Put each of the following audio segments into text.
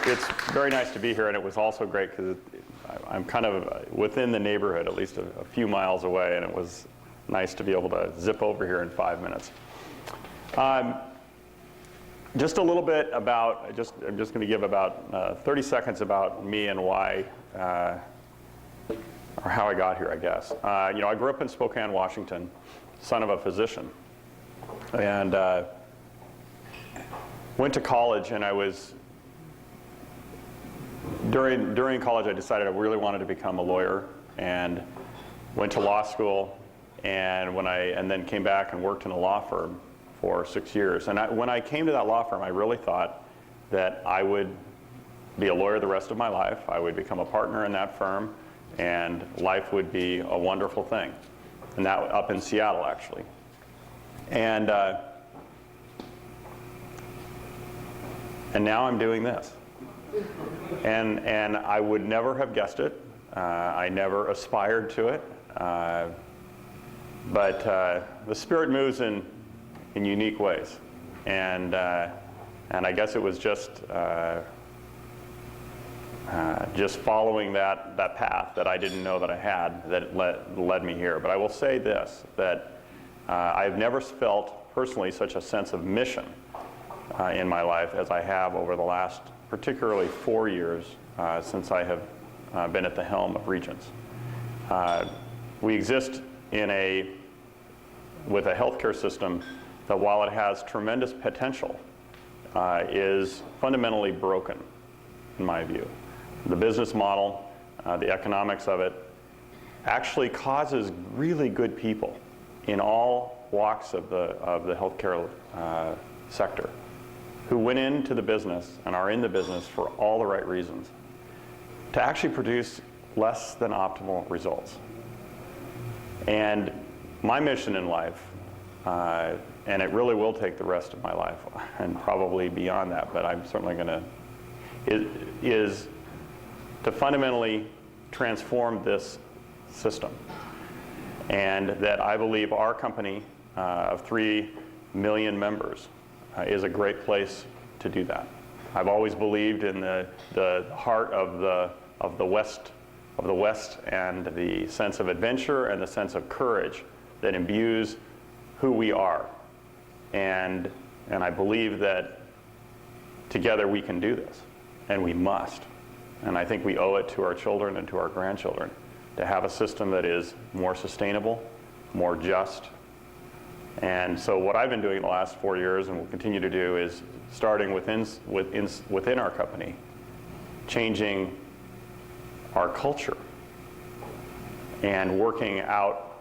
it's very nice to be here, and it was also great because I'm kind of within the neighborhood, at least a few miles away, and it was nice to be able to zip over here in 5 minutes. Just a little bit about, I'm just going to give about 30 seconds about me and why, or how I got here, I guess. You know, I grew up in Spokane, Washington, son of a physician, and went to college, and I was, during college I decided I really wanted to become a lawyer, and went to law school, and then came back and worked in a law firm for 6 years. And when I came to that law firm, I really thought that I would be a lawyer the rest of my life. I would become a partner in that firm, and life would be a wonderful thing. And that up in Seattle, actually. And now I'm doing this. And I would never have guessed it. I never aspired to it. But the Spirit moves in unique ways. And I guess it was just following that path that I didn't know that I had that led me here. But I will say this, that I've never felt personally such a sense of mission in my life as I have over the last particularly 4 years since I have been at the helm of Regence. We exist with a healthcare system that, while it has tremendous potential, is fundamentally broken, in my view. The business model, the economics of it, actually causes really good people in all walks of the healthcare sector who went into the business and are in the business for all the right reasons to actually produce less than optimal results. And my mission in life, and it really will take the rest of my life and probably beyond that, but I'm certainly going to, is to fundamentally transform this system. And that I believe our company of 3 million members is a great place to do that. I've always believed in the heart of the West and the sense of adventure and the sense of courage that imbues who we are. And I believe that together we can do this, and we must. And I think we owe it to our children and to our grandchildren to have a system that is more sustainable, more just. And so what I've been doing the last 4 years and will continue to do is starting within our company, changing our culture and working out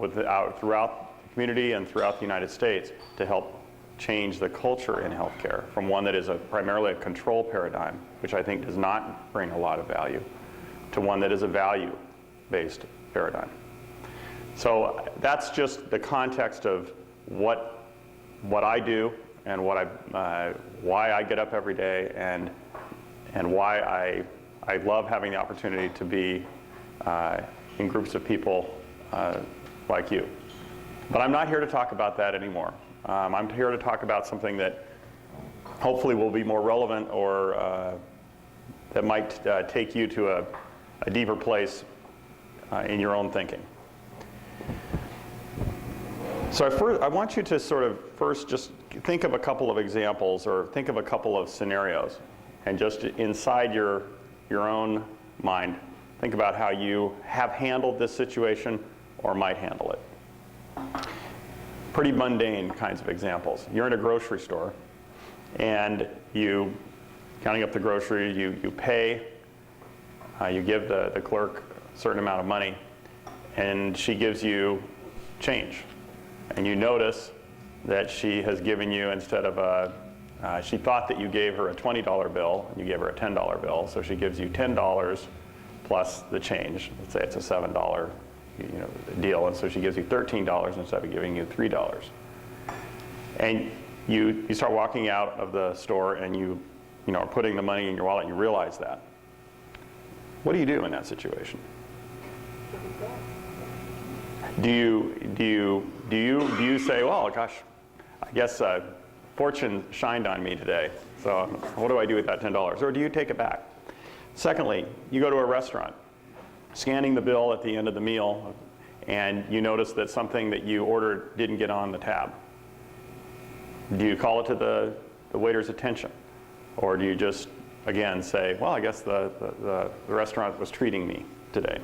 throughout the community and throughout the United States to help change the culture in healthcare from one that is primarily a control paradigm, which I think does not bring a lot of value, to one that is a value-based paradigm. So that's just the context of what I do and why I get up every day and why I love having the opportunity to be in groups of people like you. But I'm not here to talk about that anymore. I'm here to talk about something that hopefully will be more relevant or that might take you to a deeper place in your own thinking. So I want you to sort of first just think of a couple of examples or think of a couple of scenarios, and just inside your own mind, think about how you have handled this situation or might handle it. Pretty mundane kinds of examples. You're in a grocery store, and counting up the grocery, you pay, you give the clerk a certain amount of money, and she gives you change. And you notice that she has given you, instead of she thought that you gave her a $20 bill, and you gave her a $10 bill, so she gives you $10 plus the change. Let's say it's a $7 deal, and so she gives you $13 instead of giving you $3. And you start walking out of the store, and you are putting the money in your wallet, and you realize that. What do you do in that situation? Do you say, well, gosh, I guess fortune shined on me today, so what do I do with that $10? Or do you take it back? Secondly, you go to a restaurant, scanning the bill at the end of the meal, and you notice that something that you ordered didn't get on the tab. Do you call it to the waiter's attention? Or do you just, again, say, well, I guess the restaurant was treating me today?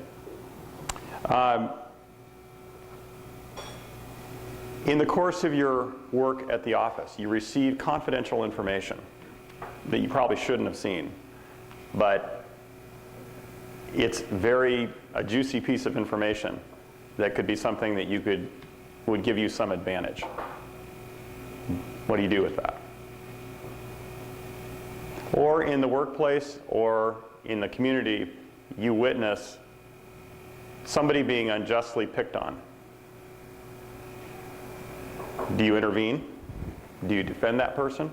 In the course of your work at the office, you receive confidential information that you probably shouldn't have seen, but it's a juicy piece of information that could be something that would give you some advantage. What do you do with that? Or in the workplace or in the community, you witness somebody being unjustly picked on. Do you intervene? Do you defend that person?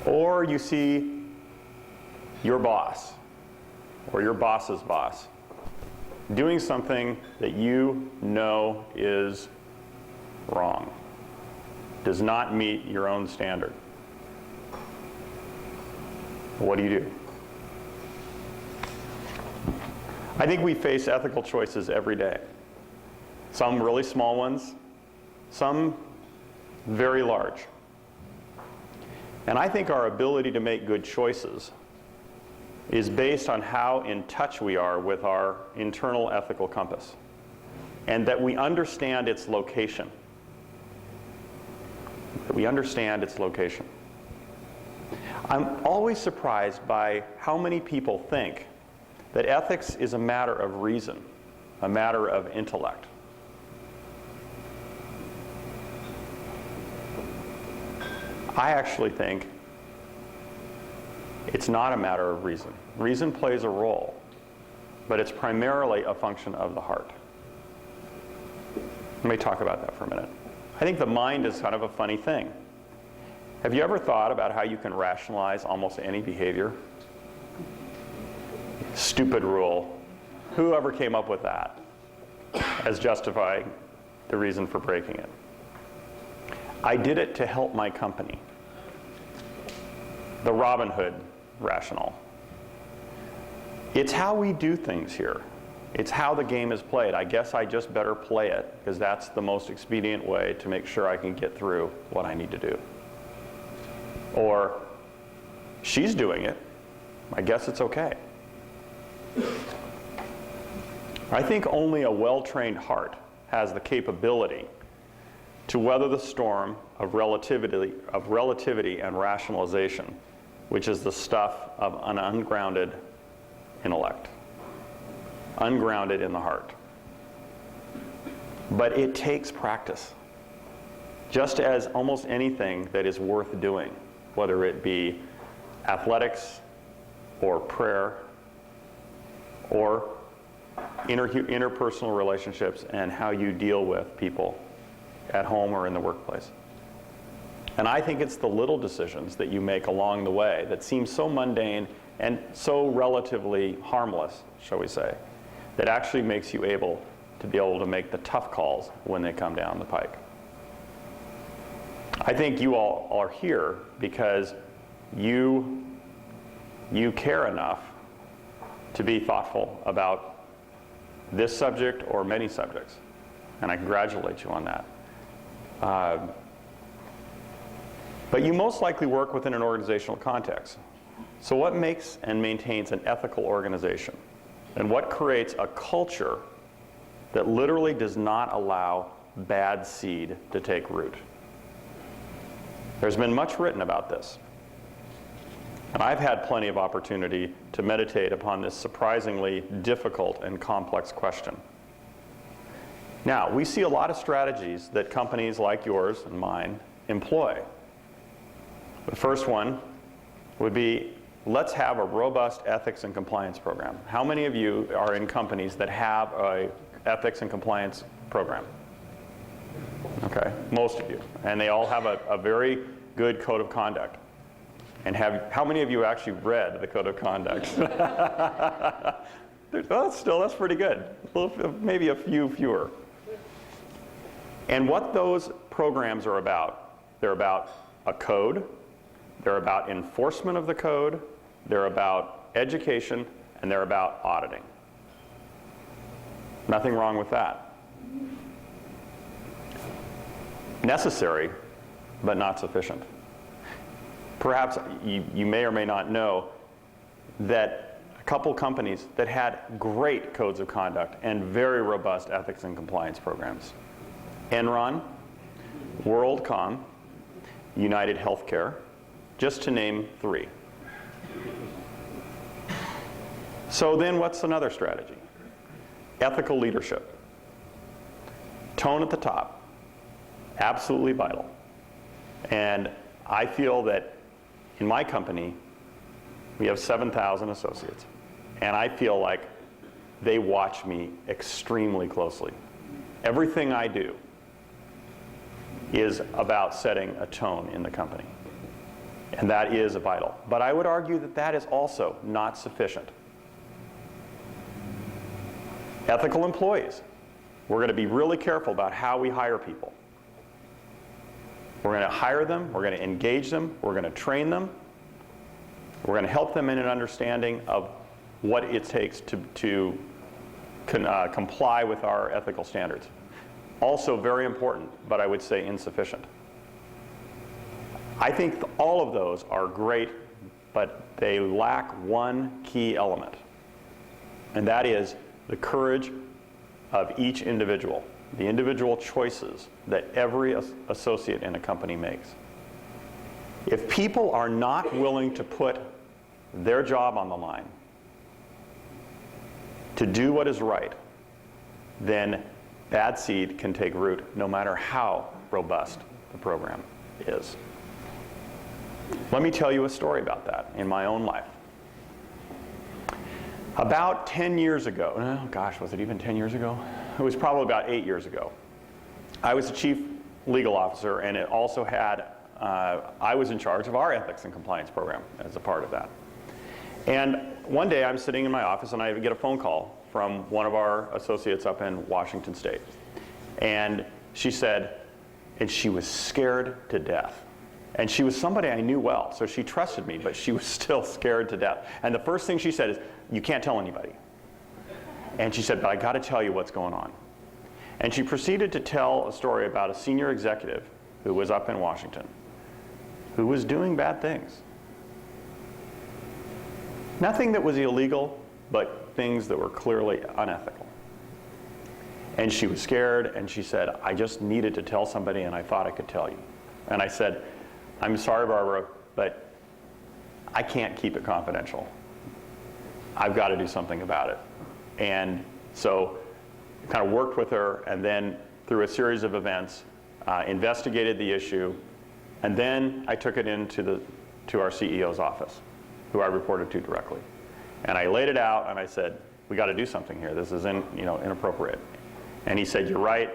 Or you see your boss or your boss's boss doing something that you know is wrong, does not meet your own standard. What do you do? I think we face ethical choices every day. Some really small ones, some very large. And I think our ability to make good choices is based on how in touch we are with our internal ethical compass, and that we understand its location. That we understand its location. I'm always surprised by how many people think that ethics is a matter of reason, a matter of intellect. I actually think it's not a matter of reason. Reason plays a role, but it's primarily a function of the heart. Let me talk about that for a minute. I think the mind is kind of a funny thing. Have you ever thought about how you can rationalize almost any behavior? Stupid rule. Whoever came up with that as justifying the reason for breaking it? I did it to help my company. The Robin Hood rationale. It's how we do things here. It's how the game is played. I guess I just better play it because that's the most expedient way to make sure I can get through what I need to do. Or, she's doing it. I guess it's okay. I think only a well-trained heart has the capability to weather the storm of relativity and rationalization, which is the stuff of an ungrounded intellect, ungrounded in the heart. But it takes practice, just as almost anything that is worth doing, whether it be athletics or prayer or interpersonal relationships and how you deal with people at home or in the workplace. And I think it's the little decisions that you make along the way that seem so mundane and so relatively harmless, shall we say, that actually makes you able to make the tough calls when they come down the pike. I think you all are here because you care enough to be thoughtful about this subject or many subjects, and I congratulate you on that. But you most likely work within an organizational context. So what makes and maintains an ethical organization? And what creates a culture that literally does not allow bad seed to take root? There's been much written about this. And I've had plenty of opportunity to meditate upon this surprisingly difficult and complex question. Now, we see a lot of strategies that companies like yours and mine employ. The first one would be, let's have a robust ethics and compliance program. How many of you are in companies that have an ethics and compliance program? Okay, most of you. And they all have a very good code of conduct. And how many of you actually read the code of conduct? Well, that's pretty good. Maybe a few fewer. And what those programs are about, they're about a code, They're about enforcement of the code, they're about education, and they're about auditing. Nothing wrong with that. Necessary, but not sufficient. Perhaps you may or may not know that a couple companies that had great codes of conduct and very robust ethics and compliance programs. Enron, WorldCom, United Healthcare, just to name 3. So then what's another strategy? Ethical leadership. Tone at the top. Absolutely vital. And I feel that in my company, we have 7,000 associates. And I feel like they watch me extremely closely. Everything I do is about setting a tone in the company. And that is vital. But I would argue that that is also not sufficient. Ethical employees. We're going to be really careful about how we hire people. We're going to hire them, we're going to engage them, we're going to train them, we're going to help them in an understanding of what it takes to comply with our ethical standards. Also very important, but I would say insufficient. I think all of those are great, but they lack one key element, and that is the courage of each individual, the individual choices that every associate in a company makes. If people are not willing to put their job on the line to do what is right, then bad seed can take root no matter how robust the program is. Let me tell you a story about that in my own life. About 10 years ago, oh gosh, was it even 10 years ago? It was probably about 8 years ago. I was the chief legal officer, and it also had, I was in charge of our ethics and compliance program as a part of that. And one day I'm sitting in my office and I get a phone call from one of our associates up in Washington State. And she said, and she was scared to death. And she was somebody I knew well, so she trusted me, but she was still scared to death. And the first thing she said is, "You can't tell anybody." And she said, "But I got to tell you what's going on." And she proceeded to tell a story about a senior executive who was up in Washington, who was doing bad things. Nothing that was illegal, but things that were clearly unethical. And she was scared, and she said, "I just needed to tell somebody, and I thought I could tell you." And I said, "I'm sorry, Barbara, but I can't keep it confidential. I've got to do something about it." And so I kind of worked with her, and then through a series of events, investigated the issue, and then I took it into our CEO's office, who I reported to directly. And I laid it out, and I said, "We got to do something here. This is inappropriate." And he said, "You're right."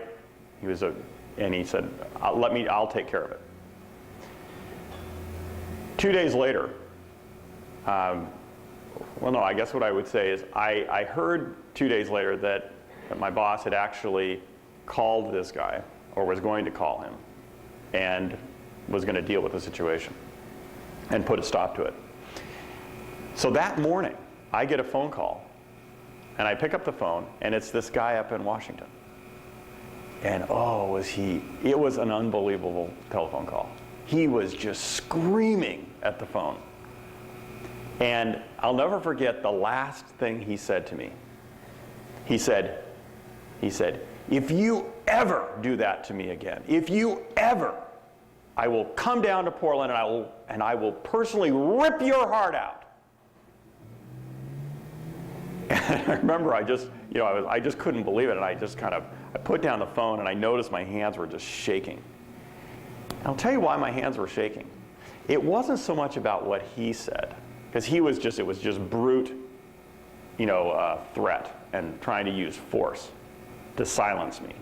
And he said, "I'll take care of it." 2 days later, well, no, I guess what I would say is I heard 2 days later that my boss had actually called this guy, or was going to call him, and was going to deal with the situation and put a stop to it. So that morning, I get a phone call, and I pick up the phone, and it's this guy up in Washington. And oh, it was an unbelievable telephone call. He was just screaming at the phone. And I'll never forget the last thing he said to me. He said, "If you ever do that to me again, if you ever, I will come down to Portland and I will personally rip your heart out." And I remember I just couldn't believe it, and I put down the phone, and I noticed my hands were just shaking. I'll tell you why my hands were shaking. It wasn't so much about what he said, because it was just brute, threat and trying to use force to silence me.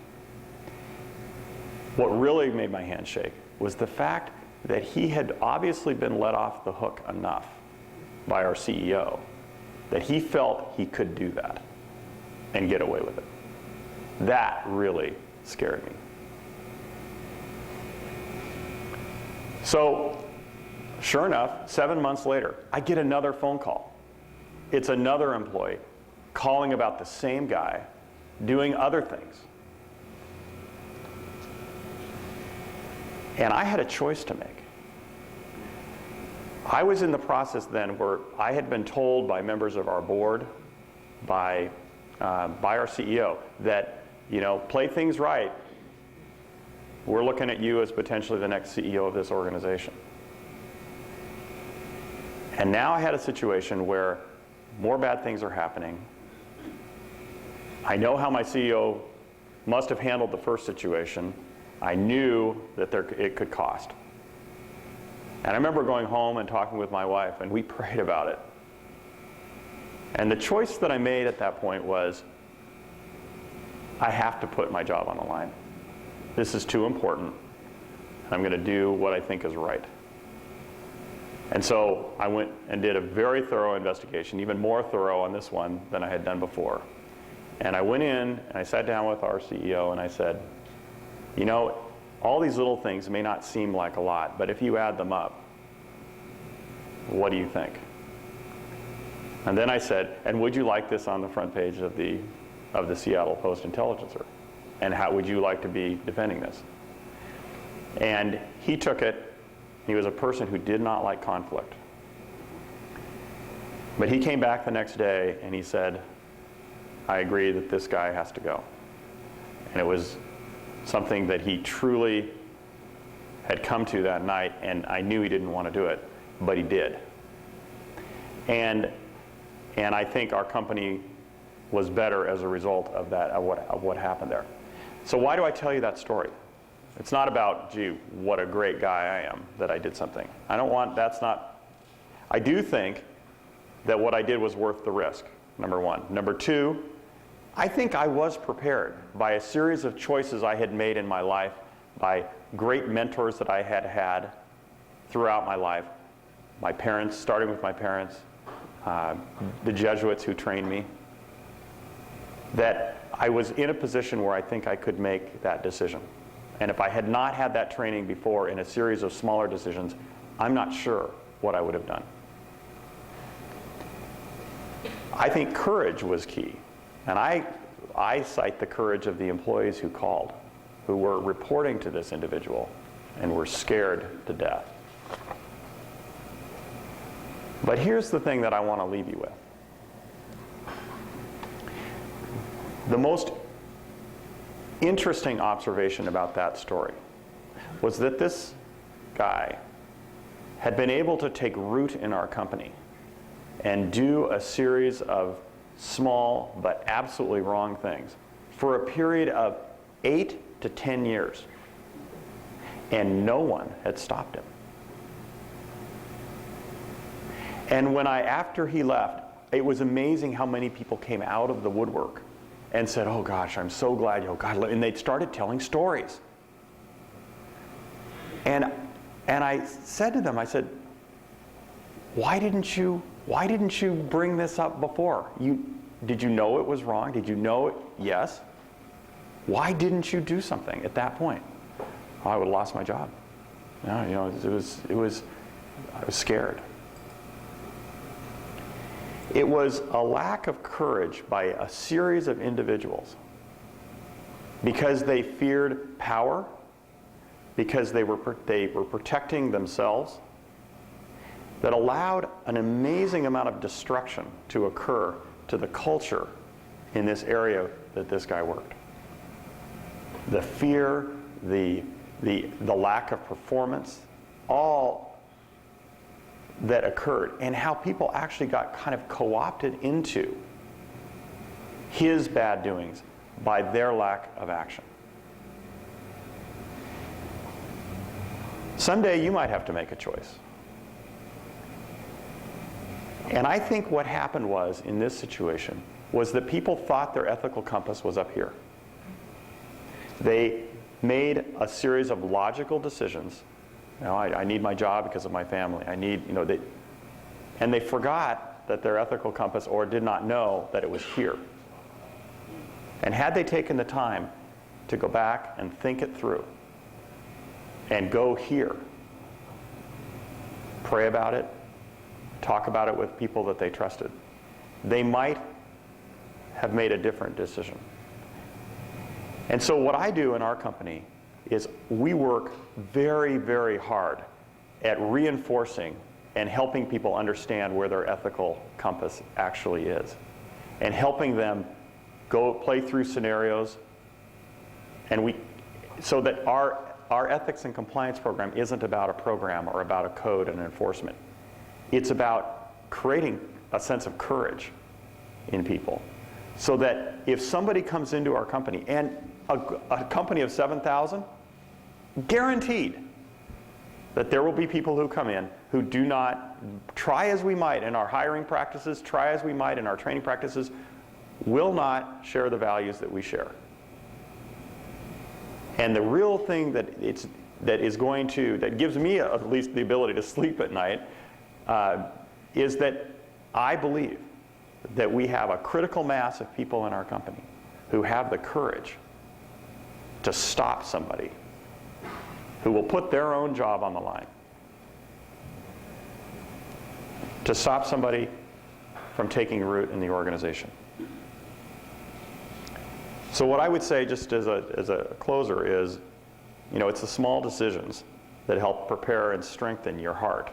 What really made my hands shake was the fact that he had obviously been let off the hook enough by our CEO that he felt he could do that and get away with it. That really scared me. So Sure enough, 7 months later, I get another phone call. It's another employee calling about the same guy doing other things. And I had a choice to make. I was in the process then where I had been told by members of our board, by our CEO, that, play things right. We're looking at you as potentially the next CEO of this organization. And now I had a situation where more bad things are happening. I know how my CEO must have handled the first situation. I knew that it could cost. And I remember going home and talking with my wife, and we prayed about it. And the choice that I made at that point was, I have to put my job on the line. This is too important. I'm going to do what I think is right. And so I went and did a very thorough investigation, even more thorough on this one than I had done before. And I went in and I sat down with our CEO and I said, all these little things may not seem like a lot, but if you add them up, what do you think? And then I said, and would you like this on the front page of the Seattle Post-Intelligencer? And how would you like to be defending this? And he took it. He was a person who did not like conflict. But he came back the next day and he said, I agree that this guy has to go. And it was something that he truly had come to that night, and I knew he didn't want to do it, but he did. And I think our company was better as a result of that, of what happened there. So why do I tell you that story? It's not about, gee, what a great guy I am that I did something. I do think that what I did was worth the risk, number one. Number two, I think I was prepared by a series of choices I had made in my life, by great mentors that I had had throughout my life. My parents, starting with my parents, the Jesuits who trained me, that I was in a position where I think I could make that decision. And if I had not had that training before in a series of smaller decisions, I'm not sure what I would have done. I think courage was key. And I cite the courage of the employees who called, who were reporting to this individual and were scared to death. But here's the thing that I want to leave you with. The most interesting observation about that story was that this guy had been able to take root in our company and do a series of small but absolutely wrong things for a period of 8 to 10 years. And no one had stopped him. And after he left, it was amazing how many people came out of the woodwork and said, oh gosh, I'm so glad, and they started telling stories. And I said to them, I said, why didn't you bring this up before? Did you know it was wrong? Did you know it? Yes. Why didn't you do something at that point? Oh, I would have lost my job. I was scared. It was a lack of courage by a series of individuals because they feared power, because they were protecting themselves, that allowed an amazing amount of destruction to occur to the culture in this area that this guy worked. The fear, the lack of performance, all that occurred, and how people actually got kind of co-opted into his bad doings by their lack of action. Someday you might have to make a choice. And I think what happened in this situation, was that people thought their ethical compass was up here. They made a series of logical decisions. I need my job because of my family. And they forgot that their ethical compass, or did not know that it was here. And had they taken the time to go back and think it through and go here, pray about it, talk about it with people that they trusted, they might have made a different decision. And so what I do in our company is we work very, very hard at reinforcing and helping people understand where their ethical compass actually is, and helping them go play through scenarios, and so that our ethics and compliance program isn't about a program or about a code and enforcement. It's about creating a sense of courage in people, so that if somebody comes into our company, and a company of 7,000, guaranteed that there will be people who come in who do not, try as we might in our hiring practices, try as we might in our training practices, will not share the values that we share. And the real thing that gives me at least the ability to sleep at night is that I believe that we have a critical mass of people in our company who have the courage to stop somebody who will put their own job on the line, to stop somebody from taking root in the organization. So what I would say, just as a closer, is, it's the small decisions that help prepare and strengthen your heart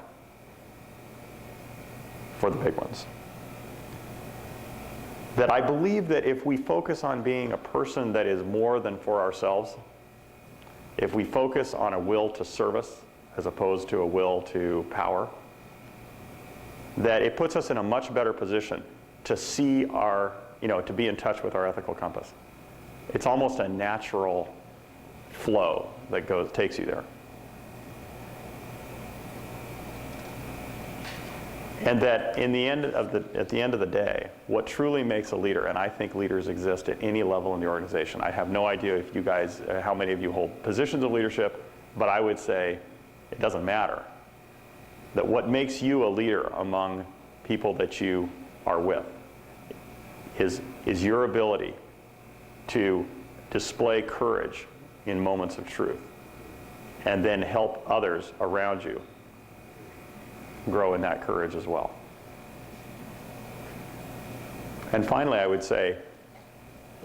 for the big ones. That I believe that if we focus on being a person that is more than for ourselves, if we focus on a will to service as opposed to a will to power, that it puts us in a much better position to see to be in touch with our ethical compass. It's almost a natural flow that takes you there. And that at the end of the day, what truly makes a leader, and I think leaders exist at any level in the organization. I have no idea if you guys, how many of you hold positions of leadership, but I would say it doesn't matter. That what makes you a leader among people that you are with is your ability to display courage in moments of truth, and then help others around you grow in that courage as well. And finally, I would say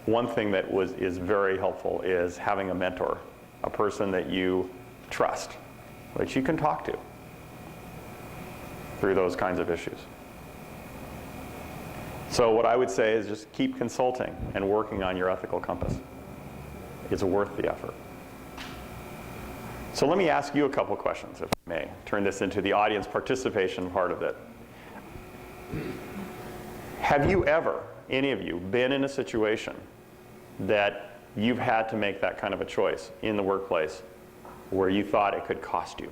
one thing that is very helpful is having a mentor, a person that you trust, that you can talk to through those kinds of issues. So what I would say is just keep consulting and working on your ethical compass. It's worth the effort. So let me ask you a couple questions, if I may. Turn this into the audience participation part of it. Have you ever, any of you, been in a situation that you've had to make that kind of a choice in the workplace where you thought it could cost you?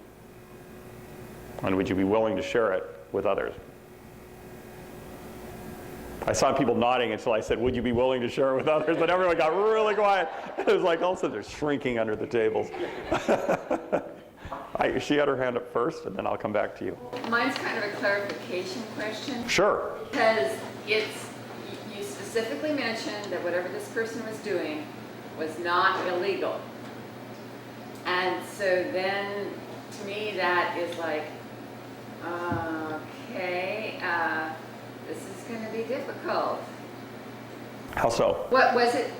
And would you be willing to share it with others? I saw people nodding until I said, would you be willing to share it with others? And everyone got really quiet. It was like all of a sudden they're shrinking under the tables. She had her hand up first, and then I'll come back to you. Mine's kind of a clarification question. Sure. Because you specifically mentioned that whatever this person was doing was not illegal. And so then, to me, that is like, okay, this is going to be difficult. How so? What was it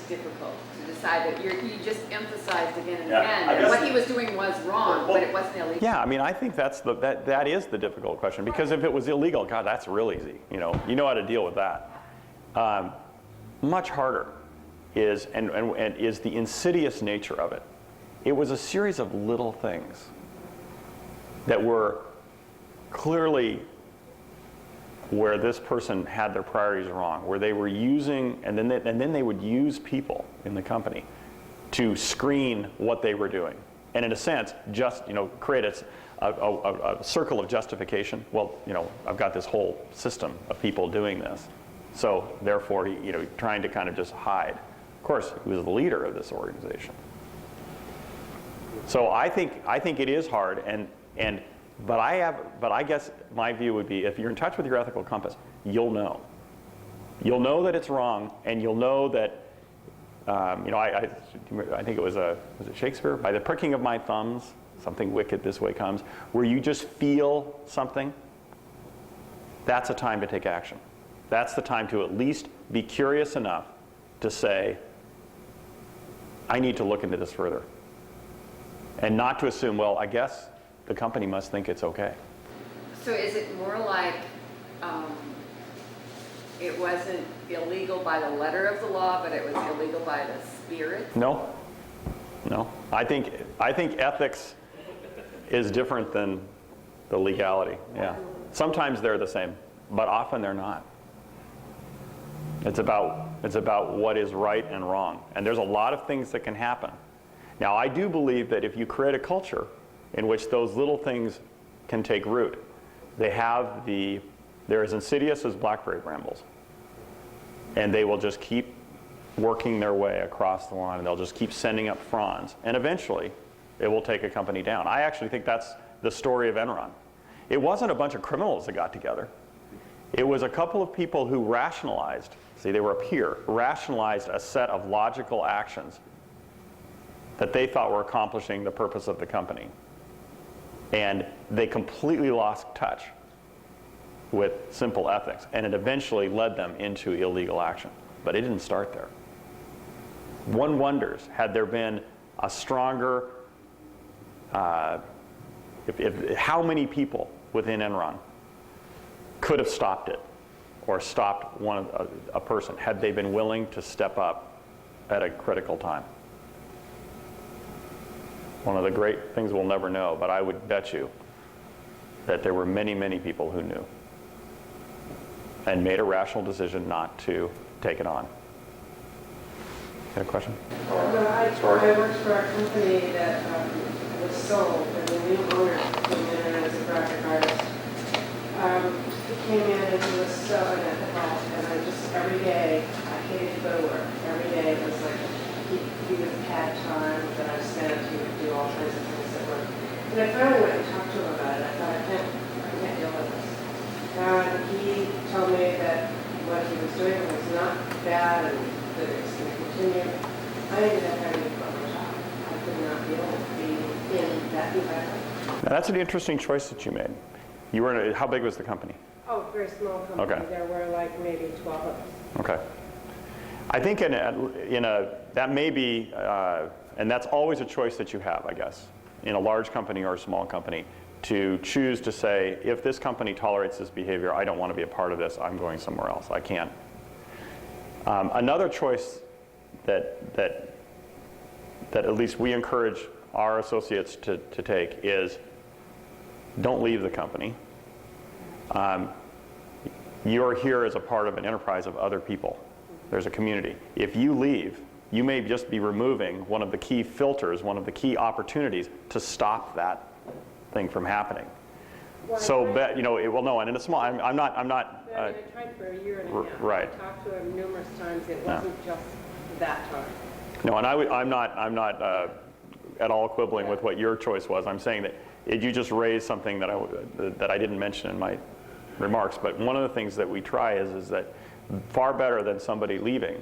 difficult to decide that you just emphasized again and again that what he was doing was wrong, but it wasn't illegal? Yeah, I mean, I think that is the difficult question, because if it was illegal, God, that's real easy. You know how to deal with that. Much harder is the insidious nature of it. It was a series of little things that were clearly where this person had their priorities wrong, where they were using, and then they would use people in the company to screen what they were doing, and in a sense, just create a circle of justification. Well, I've got this whole system of people doing this, so therefore, trying to kind of just hide. Of course, he was the leader of this organization. So I think it is hard, but I guess my view would be, if you're in touch with your ethical compass, you'll know. You'll know that it's wrong, and you'll know that, I think it was it Shakespeare? By the pricking of my thumbs, something wicked this way comes, where you just feel something, that's a time to take action. That's the time to at least be curious enough to say, I need to look into this further. And not to assume, well, I guess the company must think it's okay. So is it more like it wasn't illegal by the letter of the law, but it was illegal by the spirit? No. No. I think ethics is different than the legality. Yeah. Sometimes they're the same, but often they're not. It's about what is right and wrong. And there's a lot of things that can happen. Now, I do believe that if you create a culture in which those little things can take root, they're as insidious as blackberry brambles. And they will just keep working their way across the line, and they'll just keep sending up fronds. And eventually, it will take a company down. I actually think that's the story of Enron. It wasn't a bunch of criminals that got together. It was a couple of people who rationalized, see, they were up here, rationalized a set of logical actions that they thought were accomplishing the purpose of the company. And they completely lost touch with simple ethics, and it eventually led them into illegal action. But it didn't start there. One wonders, had there been a stronger, how many people within Enron could have stopped it, or stopped a person, had they been willing to step up at a critical time? One of the great things we'll never know, but I would bet you that there were many, many people who knew and made a rational decision not to take it on. Got a question? I worked for a company that was sold, and the new owner came in as a graphic artist. He came in and he was so unethical, and I just, every day, I hated to go to work. Every day it was like, he would pad time that I spent, he would do all kinds of things at work. And I finally went and talked to him about it. I thought, I can't deal with this. And he told me that what he was doing was not bad and that it was going to continue. I ended up having to quit my job. I could not deal with being in that environment. Now that's an interesting choice that you made. You were how big was the company? Oh, very small company. Okay. There were like maybe 12 of us. Okay. I think that may be, and that's always a choice that you have, I guess, in a large company or a small company, to choose to say, if this company tolerates this behavior, I don't want to be a part of this, I'm going somewhere else, I can't. Another choice that at least we encourage our associates to take is, don't leave the company. You're here as a part of an enterprise of other people. There's a community. If you leave, you may just be removing one of the key filters, one of the key opportunities to stop that thing from happening. Well, So, and in a small, I'm not. I tried for a year and a half. Right. I talked to him numerous times. It wasn't just that time. No, and I'm not at all quibbling with what your choice was. I'm saying that you just raised something that I didn't mention in my remarks. But one of the things that we try is that far better than somebody leaving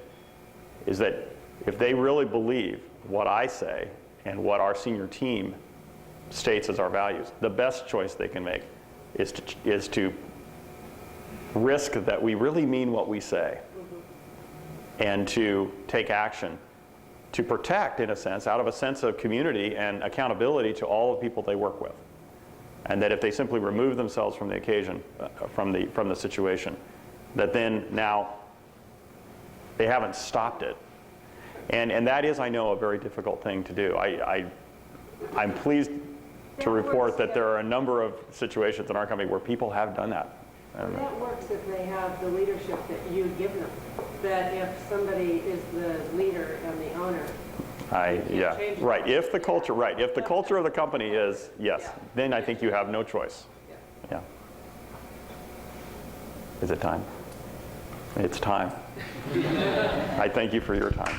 is that if they really believe what I say and what our senior team states as our values, the best choice they can make is to risk that we really mean what we say, and to take action to protect, in a sense, out of a sense of community and accountability to all the people they work with. And that if they simply remove themselves from the occasion, from the situation, that then now they haven't stopped it. And that is, I know, a very difficult thing to do. I'm pleased to report that there are a number of situations in our company where people have done that. And that works if they have the leadership that you give them. That if somebody is the leader and the owner, right. If the culture of the company is yes, then I think you have no choice. Yeah. Is it time? It's time. I thank you for your time.